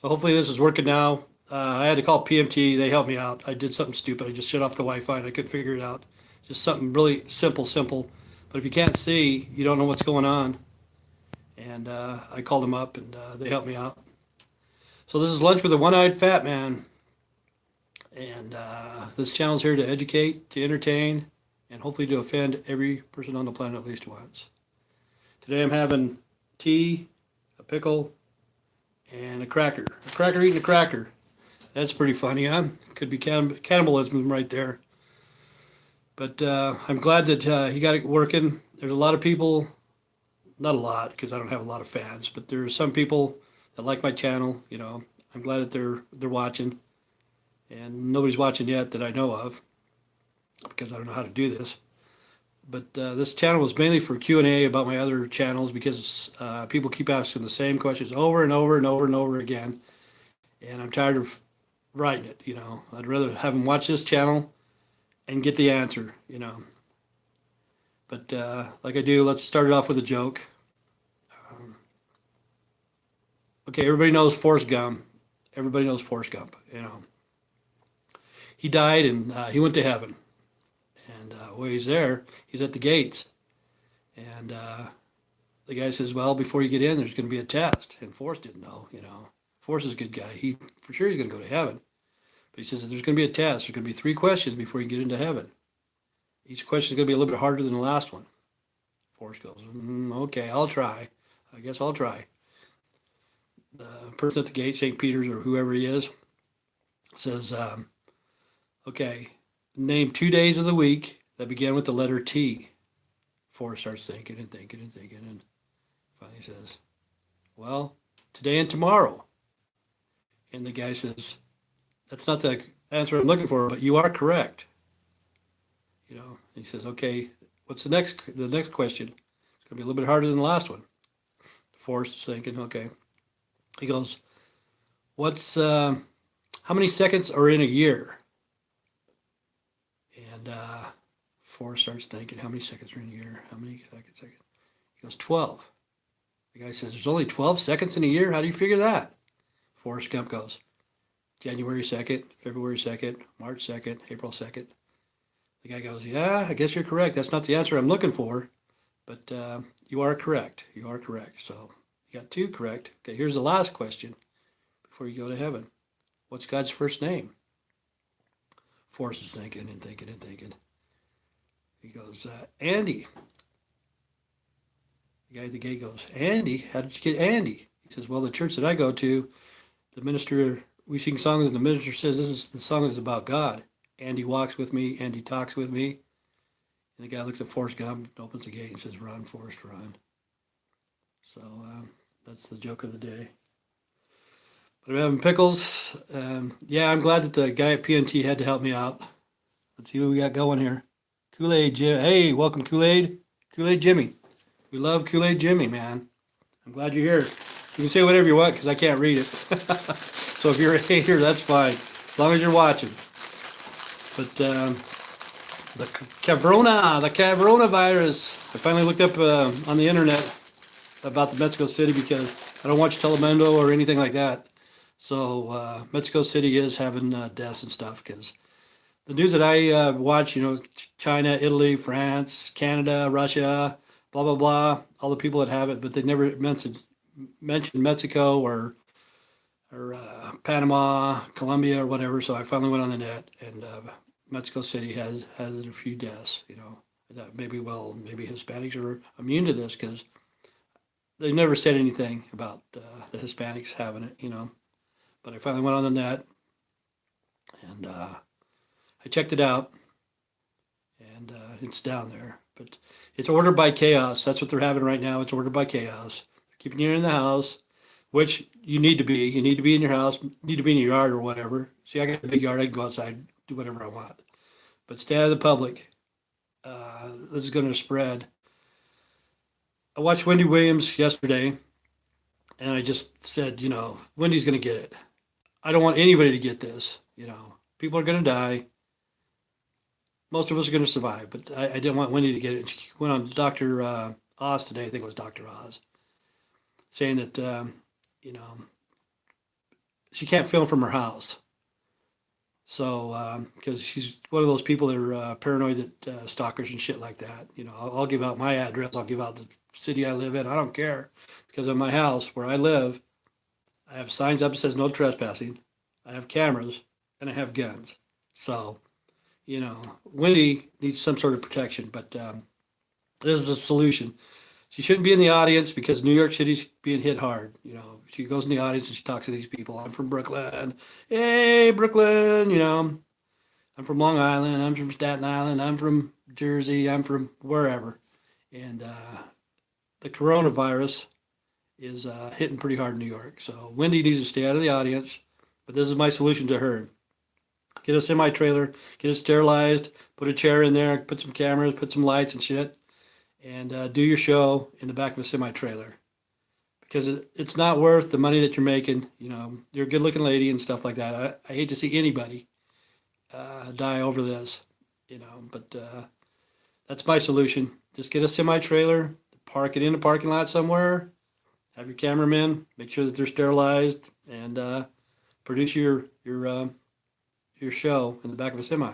So hopefully this is working now. I had to call PMT. They helped me out. I did something stupid. I just shut off the Wi-Fi and I couldn't figure it out. Just something really simple. But if you can't see, you don't know what's going on. And I called them up and they helped me out. So this is Lunch with a One-Eyed Fat Man. And this channel is here to educate, to entertain, and hopefully to offend every person on the planet at least once. Today I'm having tea, a pickle, and a cracker. A cracker eating a cracker. That's pretty funny, huh? Could be cannibalism right there. But I'm glad that he got it working. There's a lot of people, not a lot because I don't have a lot of fans, but there are some people that like my channel. I'm glad that they're watching, and nobody's watching yet that I know of because I don't know how to do this. But this channel was mainly for Q&A about my other channels because people keep asking the same questions over and over and over and over again, and I'm tired of writing it. I'd rather have them watch this channel and get the answer. But like I do, let's start it off with a joke. Okay, everybody knows Forrest Gump. Everybody knows Forrest Gump. He died and he went to heaven. And while he's there, he's at the gates. And the guy says, well, before you get in, there's going to be a test. And Forrest didn't know. Forrest is a good guy. For sure he's going to go to heaven. But he says there's going to be a test. There's going to be 3 questions before you get into heaven. Each question is going to be a little bit harder than the last one. Forrest goes, okay, I'll try. I guess I'll try. The person at the gate, St. Peter's or whoever he is, says, okay, name 2 days of the week that begin with the letter T. Forrest starts thinking and thinking and thinking and finally says, well, today and tomorrow. And the guy says, that's not the answer I'm looking for, but you are correct. He says, okay, what's the next question? It's going to be a little bit harder than the last one. Forrest is thinking, okay. He goes, how many seconds are in a year? And Forrest starts thinking, how many seconds are in a year? How many seconds? He goes, 12. The guy says, there's only 12 seconds in a year? How do you figure that? Forrest Gump goes, January 2nd, February 2nd, March 2nd, April 2nd. The guy goes, yeah, I guess you're correct. That's not the answer I'm looking for, but you are correct. You are correct. So you got 2 correct. Okay, here's the last question before you go to heaven. What's God's first name? Forrest is thinking and thinking and thinking. He goes, Andy. The guy at the gate goes, Andy? How did you get Andy? He says, well, the church that I go to, the minister, we sing songs and the minister says the song is about God. Andy walks with me, Andy talks with me. And the guy looks at Forrest Gump, opens the gate and says, run, Forrest, run. So that's the joke of the day. But I'm having pickles. Yeah, I'm glad that the guy at PMT had to help me out. Let's see what we got going here. Kool-Aid Jim. Hey, welcome Kool-Aid. Kool-Aid Jimmy. We love Kool-Aid Jimmy, man. I'm glad you're here. You can say whatever you want because I can't read it. So if you're a hater, that's fine. As long as you're watching. But the coronavirus. I finally looked up on the internet about the Mexico City because I don't watch Telemundo or anything like that. So Mexico City is having deaths and stuff because the news that I watch, China, Italy, France, Canada, Russia, blah, blah, blah, all the people that have it, but they never mentioned Mexico or Panama, Colombia, or whatever. So I finally went on the net, and Mexico City has a few deaths. I thought maybe Hispanics are immune to this because they never said anything about the Hispanics having it. But I finally went on the net, and I checked it out, and it's down there. But it's ordered by chaos. That's what they're having right now. It's ordered by chaos. They're keeping you in the house, which you need to be. You need to be in your house, need to be in your yard or whatever. See, I got a big yard. I can go outside, do whatever I want. But stay out of the public. This is going to spread. I watched Wendy Williams yesterday, and I just said, Wendy's going to get it. I don't want anybody to get this. People are going to die. Most of us are going to survive, but I didn't want Wendy to get it. She went on Dr. Oz today. I think it was Dr. Oz, saying that, she can't film from her house. So, because she's one of those people that are paranoid that stalkers and shit like that. I'll give out my address. I'll give out the city I live in. I don't care because in my house where I live, I have signs up that says no trespassing. I have cameras and I have guns. So, Wendy needs some sort of protection, but this is a solution. She shouldn't be in the audience because New York City's being hit hard. She goes in the audience and she talks to these people. I'm from Brooklyn. Hey, Brooklyn. I'm from Long Island. I'm from Staten Island. I'm from Jersey. I'm from wherever. And the coronavirus is hitting pretty hard in New York. So Wendy needs to stay out of the audience. But this is my solution to her. Get a semi trailer, get it sterilized, put a chair in there, put some cameras, put some lights and shit, and do your show in the back of a semi trailer. Because it's not worth the money that you're making. You're a good looking lady and stuff like that. I hate to see anybody die over this, but that's my solution. Just get a semi trailer, park it in a parking lot somewhere, have your cameramen, make sure that they're sterilized, and produce your show in the back of a semi.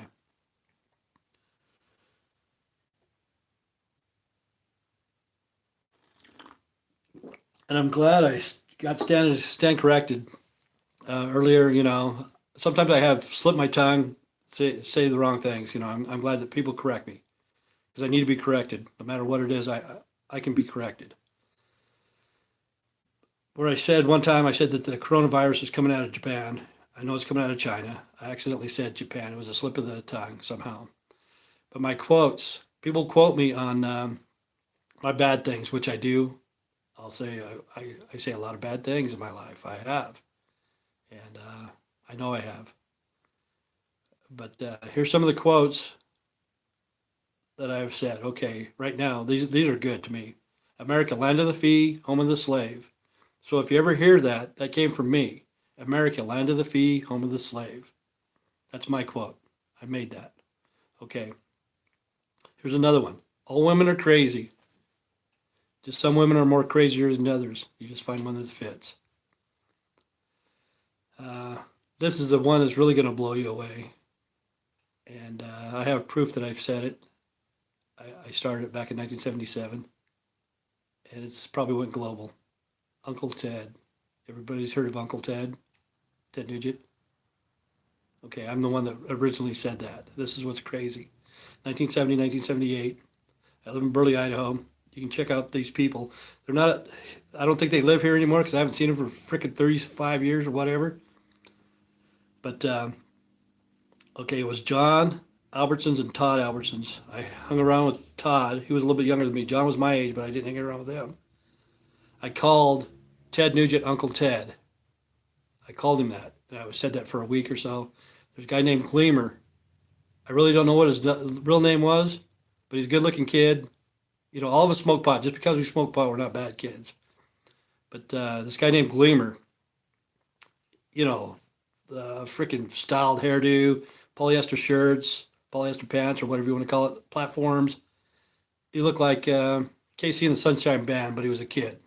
And I'm glad I got stand corrected earlier. Sometimes I have slipped my tongue, say the wrong things. I'm glad that people correct me because I need to be corrected. No matter what it is, I can be corrected. Where I said one time, I said that the coronavirus is coming out of Japan. I know it's coming out of China. I accidentally said Japan. It was a slip of the tongue somehow. But my quotes, people quote me on my bad things, which I do. I'll say I say a lot of bad things in my life. I have, and I know I have. But here's some of the quotes that I've said. Okay, right now these are good to me. America, land of the free, home of the slave. So if you ever hear that, that came from me. America, land of the free, home of the slave. That's my quote. I made that. Okay. Here's another one. All women are crazy. Just some women are more crazier than others. You just find one that fits. This is the one that's really going to blow you away. And I have proof that I've said it. I started it back in 1977. And it's probably went global. Uncle Ted. Everybody's heard of Uncle Ted? Ted Nugent? Okay, I'm the one that originally said that. This is what's crazy. 1970, 1978. I live in Burley, Idaho. You can check out these people. They're not, I don't think they live here anymore because I haven't seen them for freaking 35 years or whatever. But, okay, it was John Albertsons and Todd Albertsons. I hung around with Todd. He was a little bit younger than me. John was my age, but I didn't hang around with him. I called Ted Nugent Uncle Ted. I called him that, and I said that for a week or so. There's a guy named Gleamer. I really don't know what his real name was, but he's a good-looking kid. All of us smoke pot. Just because we smoke pot, we're not bad kids. But this guy named Gleamer, the freaking styled hairdo, polyester shirts, polyester pants, or whatever you want to call it, platforms. He looked like Casey and the Sunshine Band, but he was a kid,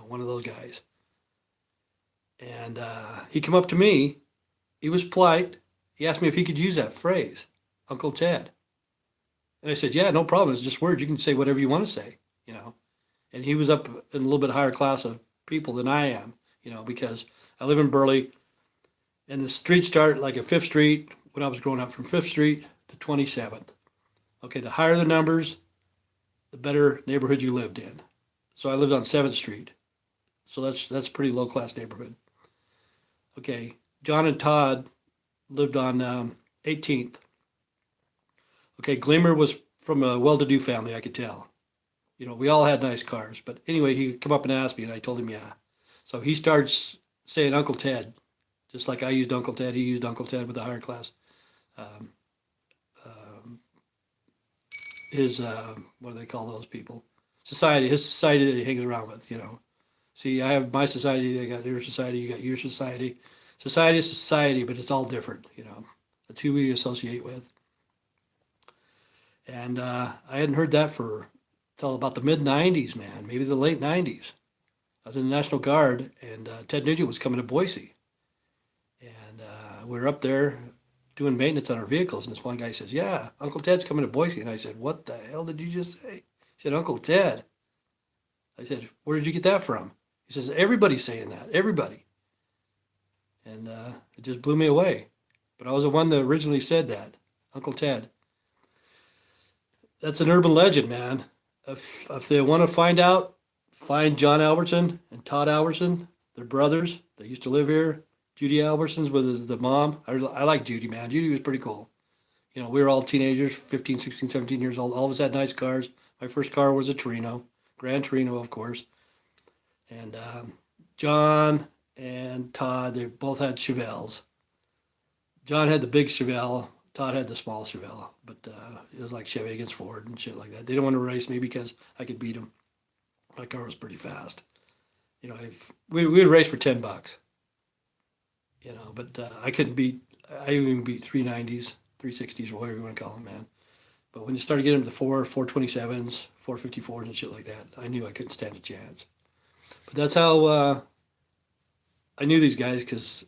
one of those guys. And he came up to me. He was polite. He asked me if he could use that phrase, Uncle Ted. And I said, yeah, no problem. It's just words. You can say whatever you want to say, And he was up in a little bit higher class of people than I am, because I live in Burley. And the streets start like at 5th Street when I was growing up, from 5th Street to 27th. Okay, the higher the numbers, the better neighborhood you lived in. So I lived on 7th Street. So that's a pretty low-class neighborhood. Okay, John and Todd lived on 18th. Okay, Glimmer was from a well-to-do family, I could tell. We all had nice cars. But anyway, he come up and asked me, and I told him, yeah. So he starts saying Uncle Ted. Just like I used Uncle Ted, he used Uncle Ted with a higher class. Um, his, what do they call those people? Society, his society that he hangs around with, See, I have my society, they got your society, you got your society. Society is society, but it's all different, That's who we associate with. And I hadn't heard that until about the mid-90s, man, maybe the late 90s. I was in the National Guard, and Ted Nugent was coming to Boise. And we were up there doing maintenance on our vehicles, and this one guy says, "Yeah, Uncle Ted's coming to Boise." And I said, "What the hell did you just say?" He said, "Uncle Ted." I said, "Where did you get that from?" He says, "Everybody's saying that. Everybody." And it just blew me away. But I was the one that originally said that, Uncle Ted. That's an urban legend, man. If they want to find out, find John Albertson and Todd Albertson. They're brothers. They used to live here. Judy Albertson's with the mom. I like Judy, man. Judy was pretty cool. You know, we were all teenagers, 15, 16, 17 years old. All of us had nice cars. My first car was a Torino, Grand Torino, of course. And John and Todd, they both had Chevelles. John had the big Chevelle. Todd had the small Chevelle. But it was like Chevy against Ford and shit like that. They didn't want to race me because I could beat them. My car was pretty fast. You know, if we would race for $10. You know, but I couldn't beat. I even beat 390s, 360s, or whatever you want to call them, man. But when you started getting into the 427s, 454s, and shit like that, I knew I couldn't stand a chance. But that's how I knew these guys because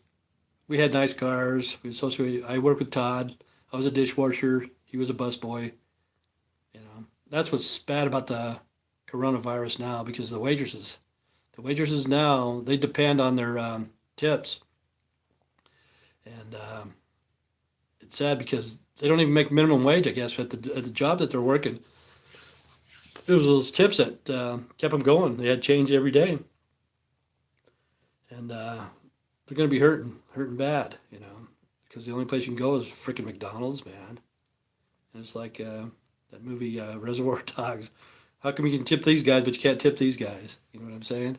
we had nice cars. We associated. I worked with Todd. I was a dishwasher. He was a busboy. You know, that's what's bad about the coronavirus now because the waitresses. The waitresses now they depend on their tips, and it's sad because they don't even make minimum wage. I guess at the job that they're working. It was those tips that kept them going. They had change every day, and they're going to be hurting bad, you know, because the only place you can go is freaking McDonald's, man. And it's like that movie Reservoir Dogs. How come you can tip these guys but you can't tip these guys? You know what I'm saying?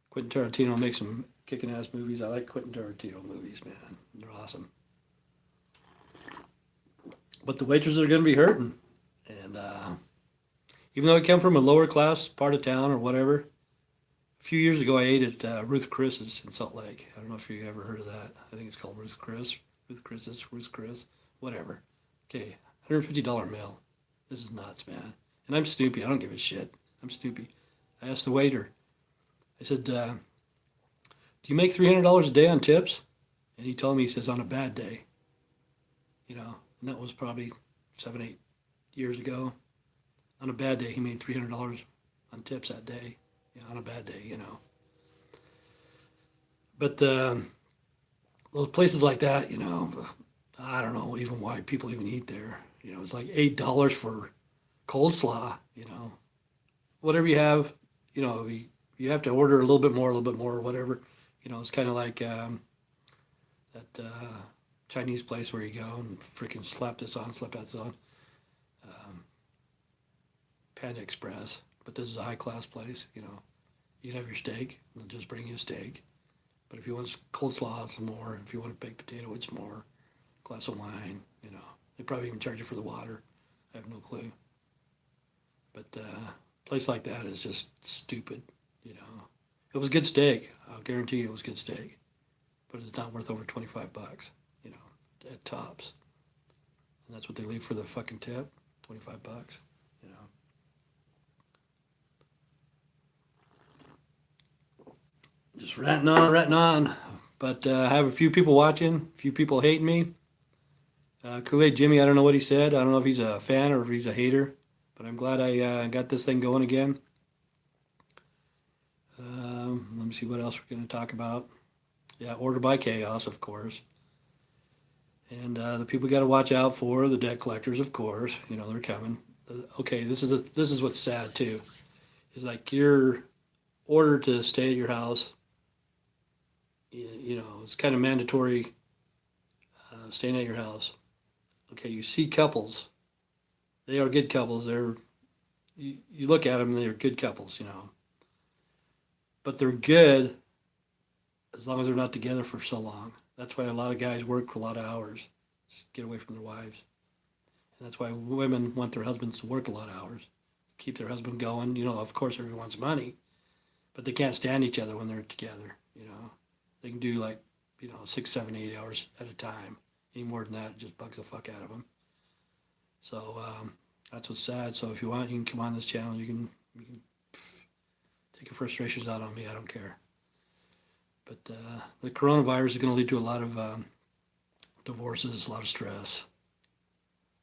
Quentin Tarantino makes some kicking ass movies. I like Quentin Tarantino movies, man. They're awesome. But the waitresses are going to be hurting, and even though I come from a lower class part of town or whatever, a few years ago, I ate at Ruth Chris's in Salt Lake. I don't know if you ever heard of that. I think it's called Ruth Chris, Ruth Chris, whatever. Okay, $150 meal. This is nuts, man. And I'm Snoopy. I don't give a shit. I'm Snoopy. I asked the waiter. I said, "Do you make $300 a day on tips?" And he told me, he says, "On a bad day." You know, and that was probably 7, 8 years ago. On a bad day, he made $300 on tips that day. Yeah, on a bad day, you know. But those places like that, you know, I don't know even why people even eat there. You know, it's like $8 for cold slaw. You know, whatever you have, you know, you have to order a little bit more, or whatever. You know, it's kind of like that Chinese place where you go and freaking slap this on, slap that on. Panda Express, but this is a high class place. You know, you can have your steak. They'll just bring you a steak. But if you want coleslaw, it's more. If you want a baked potato, it's more. Glass of wine, you know. They probably even charge you for the water. I have no clue. But a place like that is just stupid, you know. It was good steak. I'll guarantee you it was good steak. But it's not worth over $25, you know, at tops. And that's what they leave for the fucking tip, $25, you know. Just ranting on, ranting on. But I have a few people watching, a few people hating me. Kool-Aid Jimmy, I don't know what he said. I don't know if he's a fan or if he's a hater. But I'm glad I got this thing going again. Let me see what else we're going to talk about. Yeah, Order by Chaos, of course. And the people got to watch out for the debt collectors, of course. You know they're coming. Okay, this is what's sad too. Is like you're ordered to stay at your house. You know it's kind of mandatory staying at your house. Okay, you see couples. They are good couples. You look at them, they're good couples. You know, but they're good as long as they're not together for so long. That's why a lot of guys work for a lot of hours, just get away from their wives. And that's why women want their husbands to work a lot of hours, keep their husband going. You know, of course, everyone wants money, but they can't stand each other when they're together. You know, they can do like, you know, 6, 7, 8 hours at a time. Any more than that, it just bugs the fuck out of them. So that's what's sad. So if you want, you can come on this channel. You can take your frustrations out on me. I don't care. But the coronavirus is going to lead to a lot of divorces, a lot of stress,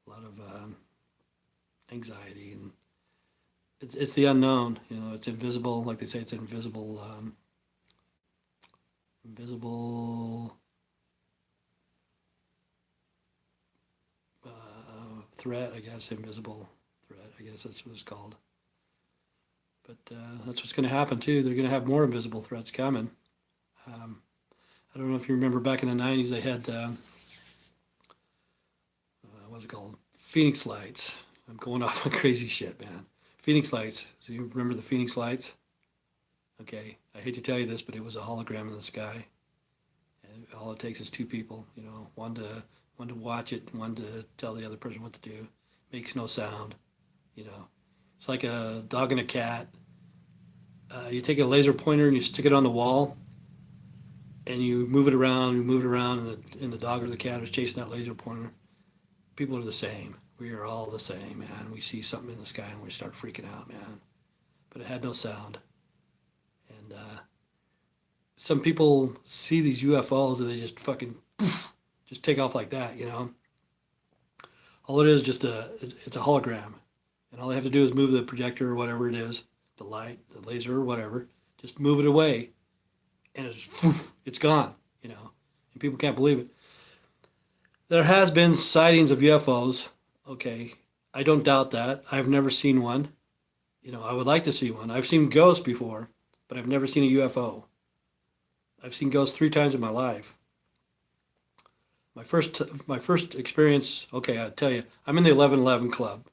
a lot of anxiety, and it's the unknown. You know, it's invisible. Like they say, it's invisible. Invisible threat, I guess. Invisible threat, I guess that's what it's called. But that's what's going to happen too. They're going to have more invisible threats coming. Um, I don't know if you remember back in the '90s, they had what's it called? Phoenix lights. I'm going off on crazy shit, man. Phoenix lights. So you remember the Phoenix lights? Okay, I hate to tell you this, but it was a hologram in the sky. And all it takes is two people, you know, one to watch it, one to tell the other person what to do. Makes no sound, you know. It's like a dog and a cat. You take a laser pointer and you stick it on the wall, and you move it around, and the dog or the cat is chasing that laser pointer. People are the same. We are all the same, man. We see something in the sky and we start freaking out, man. But it had no sound. And some people see these UFOs and they just fucking poof, just take off like that, you know. All it is just it's a hologram, and all they have to do is move the projector or whatever it is, the light, the laser or whatever, just move it away, and it's gone, you know. And people can't believe it. There has been sightings of UFOs. Okay, I don't doubt that. I've never seen one. You know, I would like to see one. I've seen ghosts before, but I've never seen a UFO. I've seen ghosts 3 times in my life. My first experience. Okay, I tell you, I'm in the 1111 Club.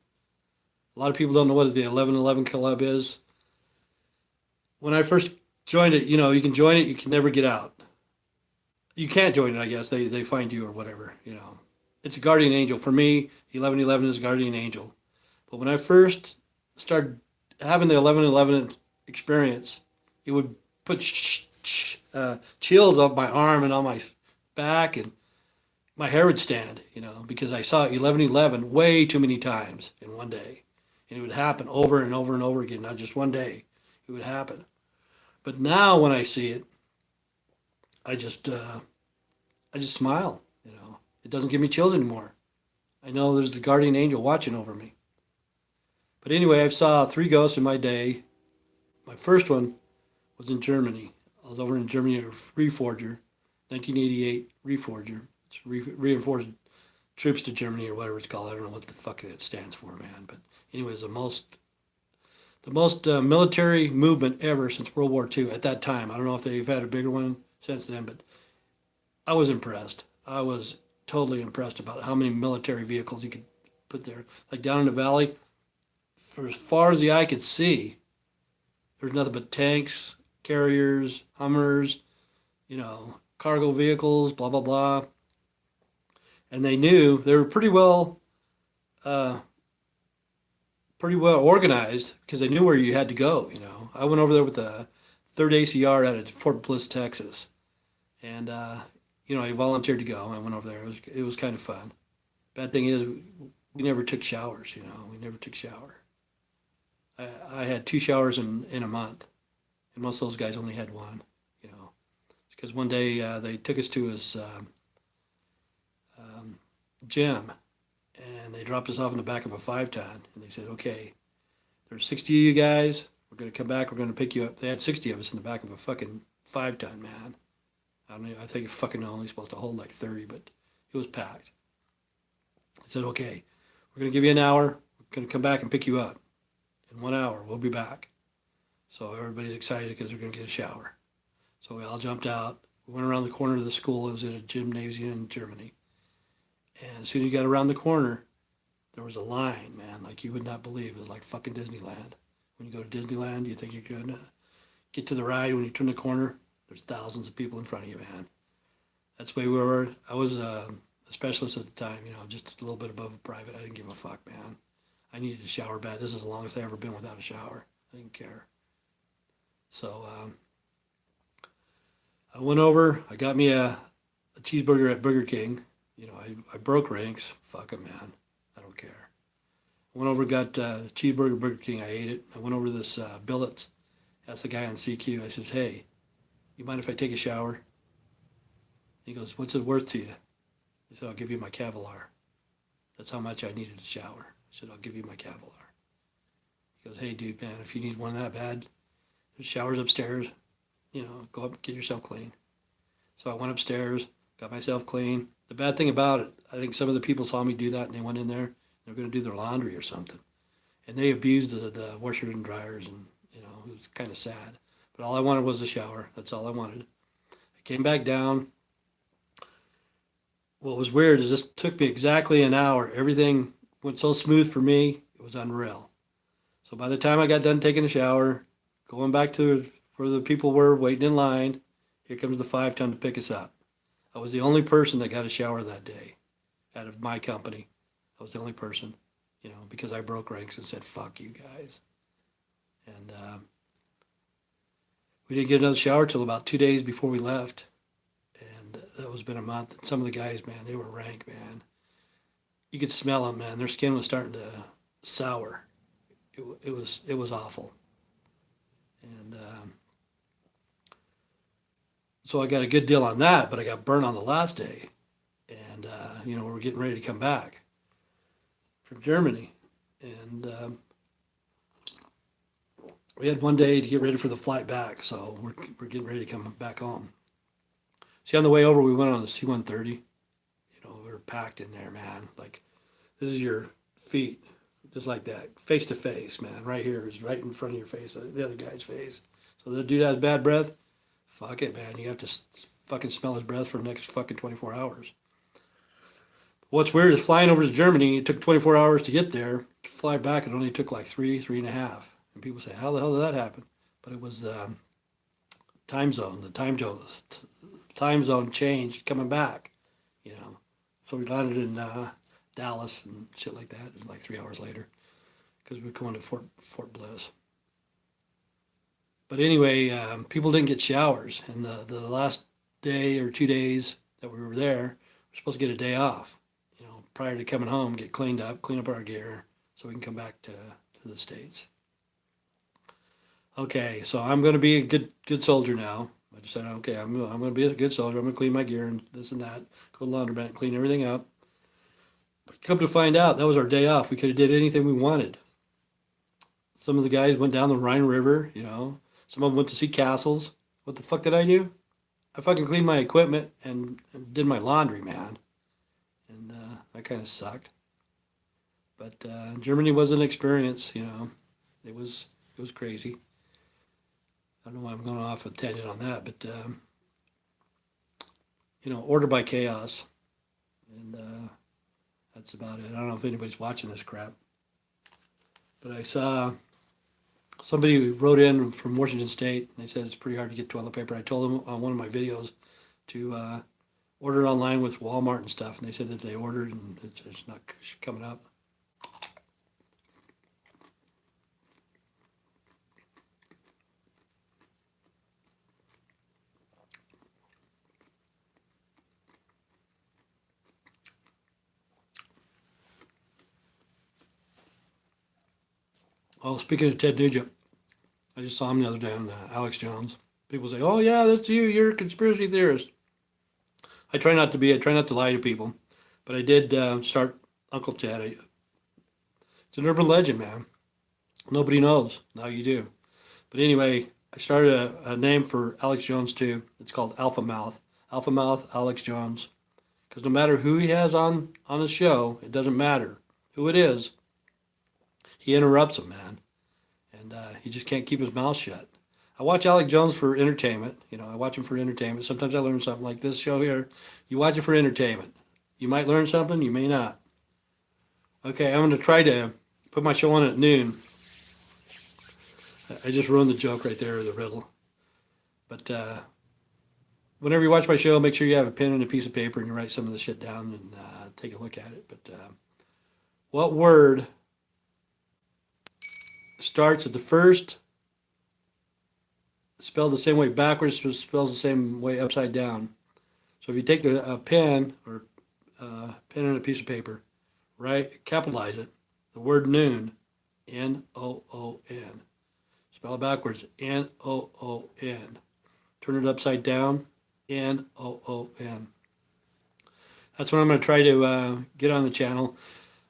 A lot of people don't know what the 1111 Club is. When I first joined it, you know, you can join it, you can never get out. You can't join it, I guess. They find you or whatever, you know. It's a guardian angel. For me, 1111 is a guardian angel. But when I first started having the 1111 experience, it would put chills up my arm and on my back, and my hair would stand, you know, because I saw 1111 way too many times in one day. And it would happen over and over and over again, not just one day. It would happen. But now when I see it, I just smile, you know. It doesn't give me chills anymore. I know there's the guardian angel watching over me. But anyway, I saw 3 ghosts in my day. My first one was in Germany. I was over in Germany at Reforger, 1988 Reforger. It's reinforced troops to Germany or whatever it's called. I don't know what the fuck it stands for, man. But anyways, the most military movement ever since World War II at that time. I don't know if they've had a bigger one since then, but I was impressed. I was totally impressed about how many military vehicles you could put there. Like down in the valley, for as far as the eye could see, there's nothing but tanks, carriers, Hummers, you know, cargo vehicles, blah, blah, blah. And they knew they were uh, pretty well organized because they knew where you had to go, you know. I went over there with the 3rd ACR out of Fort Bliss, Texas. And, you know, I volunteered to go. I went over there. It was kind of fun. Bad thing is, we never took showers, you know. We never took shower. I had 2 showers in a month, and most of those guys only had one, you know. Because one day they took us to his gym, and they dropped us off in the back of a 5-ton, and they said, okay, there's 60 of you guys. We're going to come back. We're going to pick you up. They had 60 of us in the back of a fucking 5-ton, man. I think it's fucking only supposed to hold like 30, but it was packed. I said, okay, we're going to give you an hour. We're going to come back and pick you up. In 1 hour, we'll be back. So everybody's excited because they're going to get a shower. So we all jumped out. We went around the corner of the school. It was at a gymnasium in Germany. And as soon as you got around the corner, there was a line, man, like you would not believe. It was like fucking Disneyland. When you go to Disneyland, you think you're going to get to the ride. When you turn the corner, there's thousands of people in front of you, man. That's the way we were. I was a specialist at the time, you know, just a little bit above a private. I didn't give a fuck, man. I needed a shower bad. This is the longest I've ever been without a shower. I didn't care. So I went over. I got me a cheeseburger at Burger King. You know, I broke ranks. Fuck it, man. I don't care. I went over, got cheeseburger at Burger King. I ate it. I went over to this Billets. That's the guy on CQ. I says, hey, you mind if I take a shower? He goes, what's it worth to you? He said, I'll give you my Kevlar. That's how much I needed to shower. I said, I'll give you my Kevlar. He goes, hey, dude, man, if you need one that bad, there's showers upstairs. Go up and get yourself clean. So I went upstairs, got myself clean. The bad thing about it, I think some of the people saw me do that and they went in there. They were going to do their laundry or something. And they abused the washers and dryers, and, it was kind of sad. But all I wanted was a shower. That's all I wanted. I came back down. What was weird is this took me exactly an hour. Everything went so smooth for me, it was unreal. So by the time I got done taking a shower, going back to where the people were waiting in line, here comes the 5-ton to pick us up. I was the only person that got a shower that day out of my company. I was the only person, because I broke ranks and said, fuck you guys. And we didn't get another shower till about 2 days before we left. And that was been a month. And some of the guys, man, they were rank, man. You could smell them, man. Their skin was starting to sour. It was awful. And so I got a good deal on that, but I got burned on the last day. And, we were getting ready to come back from Germany. And we had one day to get ready for the flight back, so we're getting ready to come back home. See, on the way over, we went on the C-130. We were packed in there, man. Like, this is your feet, just like that, face to face, man. Right here is right in front of your face, the other guy's face. So the dude has bad breath. Fuck it, man. You have to fucking smell his breath for the next fucking 24 hours. What's weird is flying over to Germany, it took 24 hours to get there. To fly back, it only took like 3.5. And people say, how the hell did that happen? But it was the time zone. The time zone changed coming back, So we landed in Dallas and shit like that. It was like 3 hours later because we were going to Fort Bliss. But anyway, people didn't get showers. And the last day or 2 days that we were there, we're supposed to get a day off, prior to coming home, get cleaned up, clean up our gear so we can come back to the States. Okay, so I'm going to be a good soldier now. I just said, okay, I'm going to be a good soldier. I'm going to clean my gear and this and that. Go to the laundromat, clean everything up. But come to find out, that was our day off. We could have did anything we wanted. Some of the guys went down the Rhine River, Some of them went to see castles. What the fuck did I do? I fucking cleaned my equipment and did my laundry, man. And that kind of sucked. But Germany was an experience, It was crazy. I don't know why I'm going off a tangent on that, but, order by chaos. And that's about it. I don't know if anybody's watching this crap. But I saw somebody who wrote in from Washington State, and they said it's pretty hard to get toilet paper. I told them on one of my videos to order online with Walmart and stuff, and they said that they ordered and it's not coming up. Well, speaking of Ted Nugent, I just saw him the other day on Alex Jones. People say, oh, yeah, that's you. You're a conspiracy theorist. I try not to be. I try not to lie to people. But I did start Uncle Ted. It's an urban legend, man. Nobody knows. Now you do. But anyway, I started a name for Alex Jones, too. It's called Alpha Mouth. Alpha Mouth Alex Jones. Because no matter who he has on his show, it doesn't matter who it is. He interrupts him, man. And he just can't keep his mouth shut. I watch Alex Jones for entertainment. I watch him for entertainment. Sometimes I learn something like this show here. You watch it for entertainment. You might learn something, you may not. Okay, I'm going to try to put my show on at noon. I just ruined the joke right there, or the riddle. But whenever you watch my show, make sure you have a pen and a piece of paper and you write some of the shit down and take a look at it. But what word starts at the first, spelled the same way backwards, spells the same way upside down? So if you take a pen or pen and a piece of paper, capitalize it, the word noon, N-O-O-N. Spell it backwards, N-O-O-N. turn it upside down, Noon. That's what I'm going to try to get on the channel.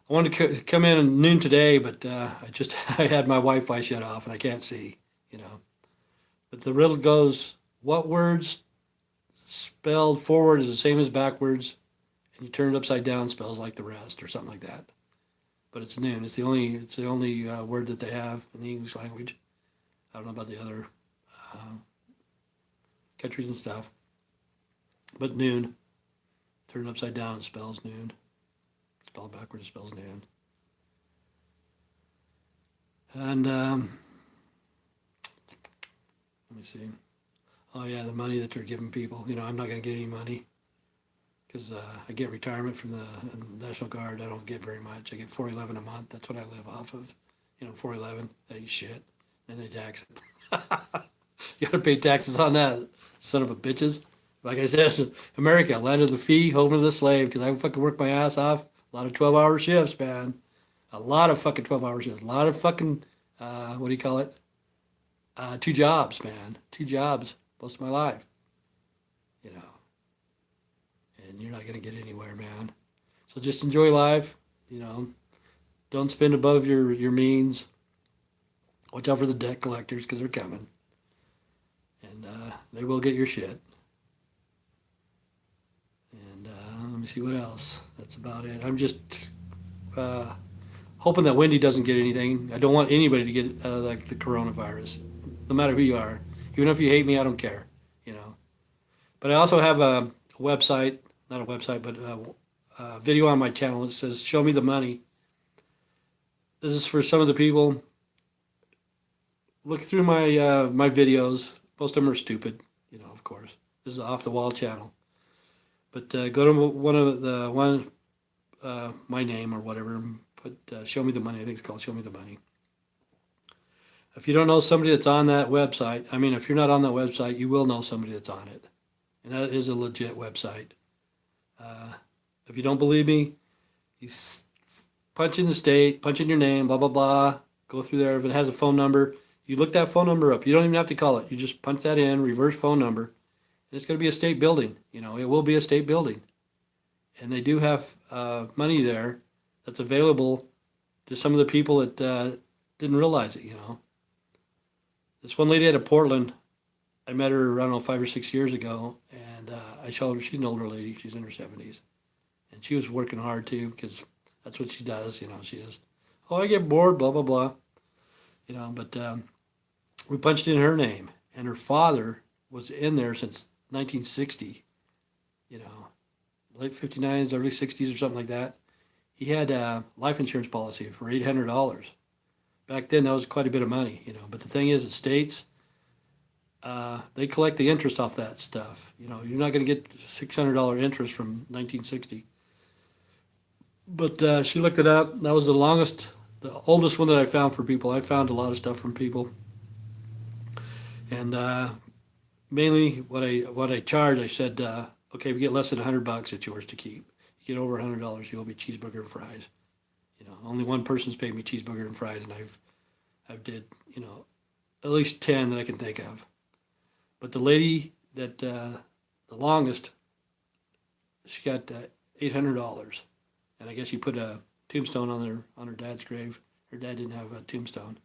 I wanted to come in at noon today, but I had my Wi-Fi shut off and I can't see, you know. But the riddle goes, what words spelled forward is the same as backwards, and you turn it upside down spells like the rest, or something like that. But it's noon. It's the only word that they have in the English language. I don't know about the other countries and stuff. But noon, turn it upside down, it spells noon. Spelled backwards, it spells noon. And let me see. Oh yeah, the money that they're giving people. You know, I'm not going to get any money because I get retirement from the National Guard. I don't get very much. I get $411 a month. That's what I live off of. You know, $411. That ain't shit. And they tax it. You got to pay taxes on that, son of a bitches. Like I said, America, land of the free, home of the slave. Because I fucking work my ass off. A lot of 12-hour shifts, man. A lot of fucking 12-hour shifts. A lot of fucking what do you call it? 2 jobs, man. 2 jobs most of my life. You know. And you're not going to get anywhere, man. So just enjoy life. You know. Don't spend above your means. Watch out for the debt collectors because they're coming. And they will get your shit. And let me see what else. That's about it. I'm just hoping that Wendy doesn't get anything. I don't want anybody to get like the coronavirus, no matter who you are. Even if you hate me, I don't care, you know. But I also have a website, not a website, but a video on my channel that says, show me the money. This is for some of the people. Look through my my videos. Most of them are stupid, you know, of course. This is an off-the-wall channel. But go to my name or whatever, and put show me the money. I think it's called Show Me the Money. If you don't know somebody that's on that website, I mean, if you're not on that website, you will know somebody that's on it. And that is a legit website. If you don't believe me, you punch in the state, punch in your name, blah, blah, blah. Go through there. If it has a phone number, you look that phone number up. You don't even have to call it. You just punch that in, reverse phone number. And it's going to be a state building. You know, it will be a state building. And they do have money there that's available to some of the people that didn't realize it, you know. This one lady out of Portland, I met her, I don't know, 5 or 6 years ago, and I showed her, she's an older lady, she's in her 70s. And she was working hard too, because that's what she does, you know. She just, oh, I get bored, blah, blah, blah. You know, but we punched in her name, and her father was in there since 1960, you know, late 59s, early 60s or something like that. He had a life insurance policy for $800. Back then, that was quite a bit of money, you know. But the thing is, the states, they collect the interest off that stuff. You know, you're not going to get $600 interest from 1960. But she looked it up. That was the oldest one that I found for people. I found a lot of stuff from people. And mainly what I charge, I said, okay, if you get less than $100, it's yours to keep. You get over $100, you owe me cheeseburger and fries. You know, only one person's paid me cheeseburger and fries, and I've did, you know, at least 10 that I can think of. But the lady that the longest, she got $800, and I guess she put a tombstone on her dad's grave. Her dad didn't have a tombstone,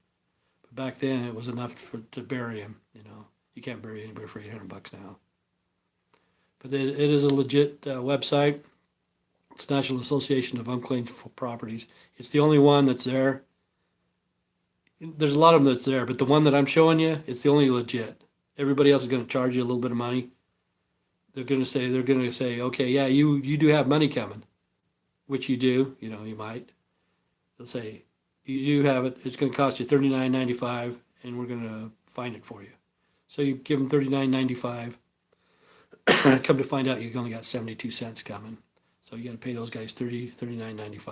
but back then it was enough to bury him. You know, you can't bury anybody for $800 now. But it is a legit website. It's National Association of Unclaimed Properties. It's the only one that's there. There's a lot of them that's there, but the one that I'm showing you, it's the only legit. Everybody else is going to charge you a little bit of money. They're going to say, okay, yeah, you do have money coming, which you do. You know, you might. They'll say, you do have it. It's going to cost you $39.95, and we're going to find it for you. So you give them $39.95. Come to find out, you only got 72 cents coming. So you got to pay those guys $39.95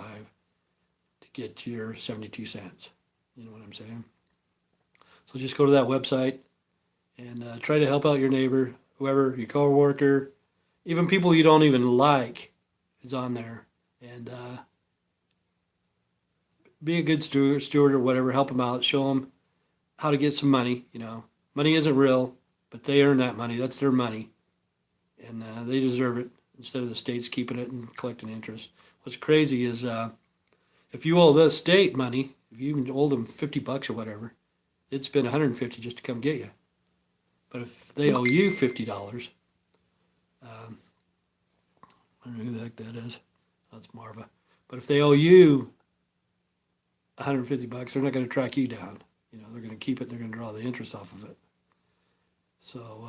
to get your 72 cents. You know what I'm saying? So just go to that website and try to help out your neighbor, whoever, your coworker, even people you don't even like is on there. And be a good steward or whatever. Help them out. Show them how to get some money. You know, money isn't real. but they earn that money. That's their money, and they deserve it instead of the states keeping it and collecting interest. What's crazy is if you owe the state money, if you even owe them $50 or whatever, they'd spend 150 just to come get you. But if they owe you $50, um, I don't know who the heck that is. That's Marva. But if they owe you $150, they're not going to track you down. You know, they're going to keep it. They're going to draw the interest off of it. So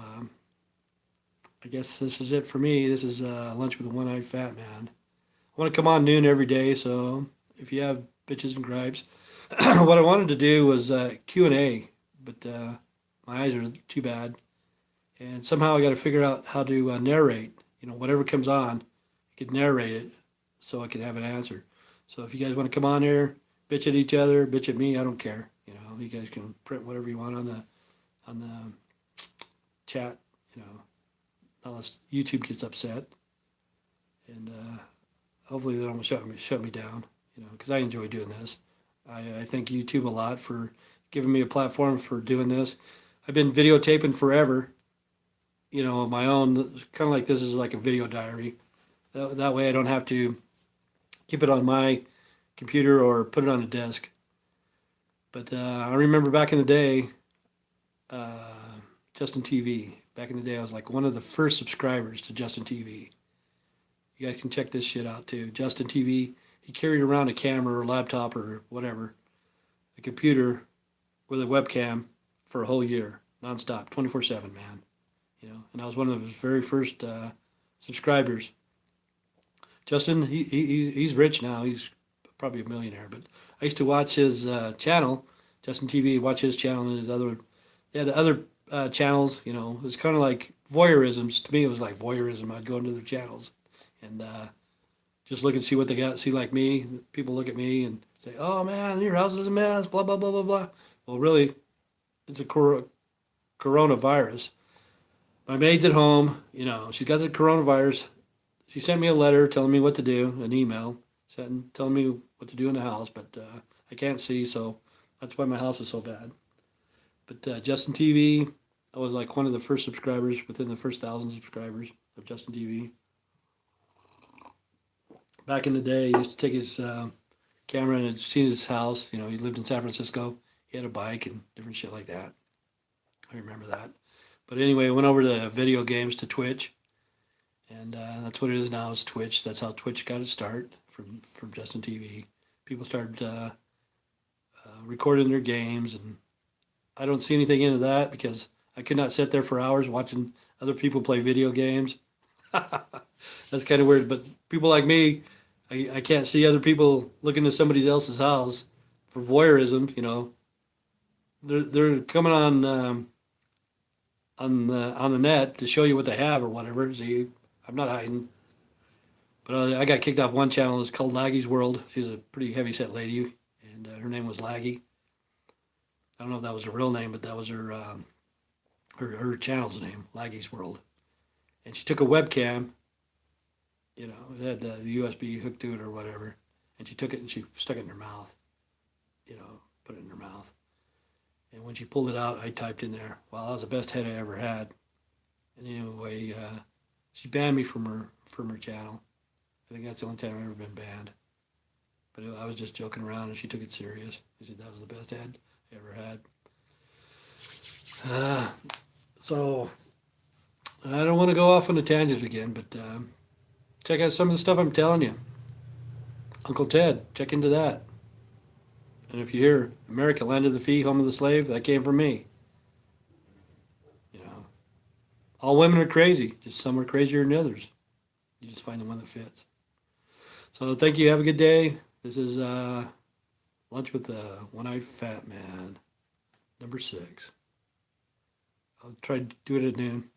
I guess this is it for me. This is Lunch with a One-Eyed Fat Man. I want to come on noon every day. So if you have bitches and gripes, what I wanted to do was Q&A, but my eyes are too bad. And somehow I got to figure out how to narrate. You know, whatever comes on, I could narrate it so I can have an answer. So if you guys want to come on here, bitch at each other, bitch at me, I don't care. You know, you guys can print whatever you want on the chat. You know, unless YouTube gets upset, and hopefully they don't shut me down. You know, because I enjoy doing this. I thank YouTube a lot for giving me a platform for doing this. I've been videotaping forever. You know, my own, kind of like this is like a video diary. That way I don't have to keep it on my computer or put it on a desk. But I remember back in the day, Justin TV. Back in the day, I was like one of the first subscribers to Justin TV. You guys can check this shit out too. Justin TV, he carried around a camera or laptop or whatever, a computer with a webcam for a whole year, nonstop, 24/7, man. You know, and I was one of his very first subscribers. Justin, he's rich now. He's probably a millionaire. But I used to watch his channel, Justin TV. Watch his channel and his other. They had other channels. You know, it was kind of like voyeurisms. To me, it was like voyeurism. I'd go into their channels and just look and see what they got. See, like me, people look at me and say, "Oh man, your house is a mess." Blah blah blah blah blah. Well, really, it's a coronavirus. My maid's at home. You know, she's got the coronavirus. She sent me a letter telling me what to do, an email, telling me what to do in the house, but I can't see, so that's why my house is so bad. But Justin TV, I was like one of the first subscribers within the first 1,000 subscribers of Justin TV. Back in the day, he used to take his camera and had seen his house. You know, he lived in San Francisco. He had a bike and different shit like that. I remember that. But anyway, I went over to video games to Twitch. And that's what it is now, is Twitch. That's how Twitch got its start, from Justin TV. People started recording their games, and I don't see anything into that because I could not sit there for hours watching other people play video games. That's kind of weird, but people like me, I can't see other people looking at somebody else's house for voyeurism, you know. They're coming on the net to show you what they have or whatever. See, I'm not hiding. But I got kicked off one channel. It's called Laggy's World. She's a pretty heavy-set lady, and her name was Laggy. I don't know if that was her real name, but that was her channel's name, Laggy's World. And she took a webcam, you know, it had the USB hooked to it or whatever, and she took it and she stuck it in her mouth, you know, put it in her mouth. And when she pulled it out, I typed in there, "Wow, that was the best head I ever had." And anyway, she banned me from her channel. I think that's the only time I've ever been banned. But I was just joking around, and she took it serious. She said that was the best head I ever had. So I don't want to go off on a tangent again, but check out some of the stuff I'm telling you. Uncle Ted, check into that. And if you hear America, land of the free, home of the slave, that came from me. You know, all women are crazy. Just some are crazier than others. You just find the one that fits. So thank you. Have a good day. This is Lunch with the One-Eyed Fat Man, number 6. I'll try to do it at noon.